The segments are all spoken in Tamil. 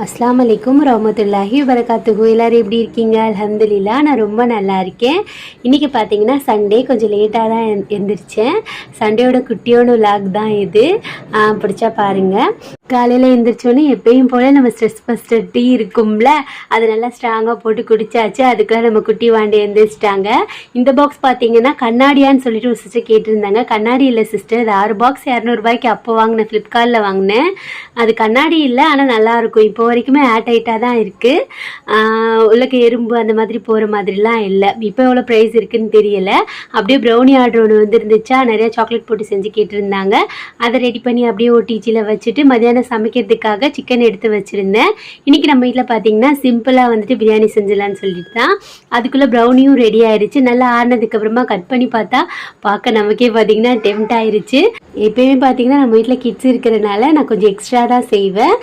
அஸ்ஸலாமு அலைக்கும் வரஹ்மத்துல்லாஹி வபரகாத்துஹு. எல்லாரும் எப்படி இருக்கீங்க? அல்ஹம்துலில்லாஹ், நான் ரொம்ப நல்லா இருக்கேன். இன்றைக்கி பார்த்தீங்கன்னா சண்டே, கொஞ்சம் லேட்டாக தான் எழுந்திரிச்சேன். சண்டேயோட குட்டியோட விலாக் தான் இது. பிடிச்சா பாருங்கள். காலையில் எழுந்திரிச்சோன்னே எப்பயும் போல் நம்ம ஸ்ட்ரெஸ் பஸ்டர் டீ இருக்கும்ல, அது நல்லா ஸ்ட்ராங்காக போட்டு குடிச்சாச்சு. அதுக்கெல்லாம் நம்ம குட்டி வாண்டி எழுந்திரிச்சிட்டாங்க. இந்த பாக்ஸ் பார்த்தீங்கன்னா கண்ணாடியான்னு சொல்லிட்டு ஒரு சிஸ்டர் கேட்டிருந்தாங்க. கண்ணாடி இல்லை சிஸ்டர், அது 6 பாக்ஸ் 200 அப்போ வாங்கினேன், ஃப்ளிப்கார்ட்டில் வாங்கினேன். அது கண்ணாடி இல்லை, ஆனால் நல்லாயிருக்கும். இப்போ வரைக்குமே ஏர் டைட்டாக தான் இருக்குது. உள்ளக்க எறும்பு அந்த மாதிரி போகிற மாதிரிலாம் இல்லை. இப்போ எவ்வளோ ப்ரைஸ் இருக்குதுன்னு தெரியல. அப்படியே ப்ரௌனி ஆர்டர் ஒன்று வந்துருந்துச்சா, நிறைய சாக்லேட் போட்டு செஞ்சு கேட்டிருந்தாங்க. அதை ரெடி பண்ணி அப்படியே ஓடிஜியில் வச்சுட்டு மதியானம் சமைக்கிறதுக்காக சிக்கன் எடுத்து வச்சுருந்தேன். இன்றைக்கி நம்ம வீட்டில் பார்த்தீங்கன்னா சிம்பிளாக வந்துட்டு பிரியாணி செஞ்சிடலான்னு சொல்லிட்டு தான். அதுக்குள்ளே ப்ரௌனியும் ரெடி ஆயிடுச்சு. நல்லா ஆறினதுக்கப்புறமா கட் பண்ணி பார்த்தா பார்க்க நமக்கே பார்த்தீங்கன்னா டெம்ட் ஆயிடுச்சு. எப்பயுமே பார்த்தீங்கன்னா நம்ம வீட்டில் கிட்ஸ் இருக்கிறதுனால நான் கொஞ்சம் எக்ஸ்ட்ரா தான் செய்வேன்.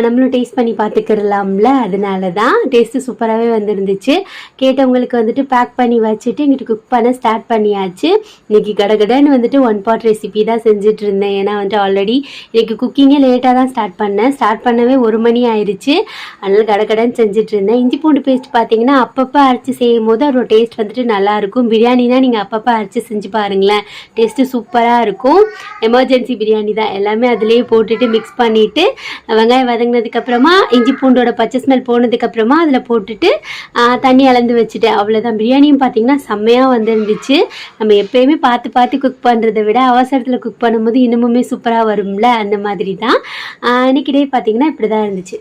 நம்மளும் டேஸ்ட் பண்ணி பார்த்துக்கிறலாம்ல, அதனால தான். டேஸ்ட்டு சூப்பராகவே வந்துருந்துச்சு. கேட்டவங்களுக்கு வந்துட்டு பேக் பண்ணி வச்சுட்டு இங்கிட்டு குக் பண்ண ஸ்டார்ட் பண்ணியாச்சு. இன்றைக்கி கடகடன்னு வந்துட்டு 1 பாட் ரெசிபி தான் செஞ்சுட்டு இருந்தேன். ஏன்னா வந்துட்டு ஆல்ரெடி இன்றைக்கி குக்கிங்கே லேட்டாக தான் ஸ்டார்ட் பண்ணேன். ஸ்டார்ட் பண்ணவே 1 மணி ஆயிடுச்சு. அதனால் கடகடன்னு செஞ்சுட்டு இருந்தேன். இஞ்சி பூண்டு பேஸ்ட் பார்த்தீங்கன்னா அப்பப்போ அரைச்சி செய்யும் போது அதோட டேஸ்ட் வந்துட்டு நல்லாயிருக்கும். பிரியாணினா நீங்கள் அப்பப்போ அரைச்சி செஞ்சு பாருங்களேன், டேஸ்ட்டு சூப்பராக இருக்கும். எமர்ஜென்சி பிரியாணி தான். எல்லாமே அதிலேயே போட்டுட்டு மிக்ஸ் பண்ணிவிட்டு வெங்காயம் வதங்கினதுக்கப்புறமா இஞ்சி பூண்டோட பச்சை ஸ்மெல் போனதுக்கப்புறமா அதில் போட்டுட்டு தண்ணி அளந்து வச்சுட்டேன். அவ்வளோதான். பிரியாணியும் பார்த்திங்கன்னா செம்மையாக வந்துருந்துச்சு. நம்ம எப்போயுமே பார்த்து பார்த்து குக் பண்ணுறதை விட அவசரத்தில் குக் பண்ணும்போது இன்னமுமே சூப்பராக வரும்ல, அந்த மாதிரி தான். இன்றைக்கி டே பார்த்திங்கன்னா இப்படி தான் இருந்துச்சு.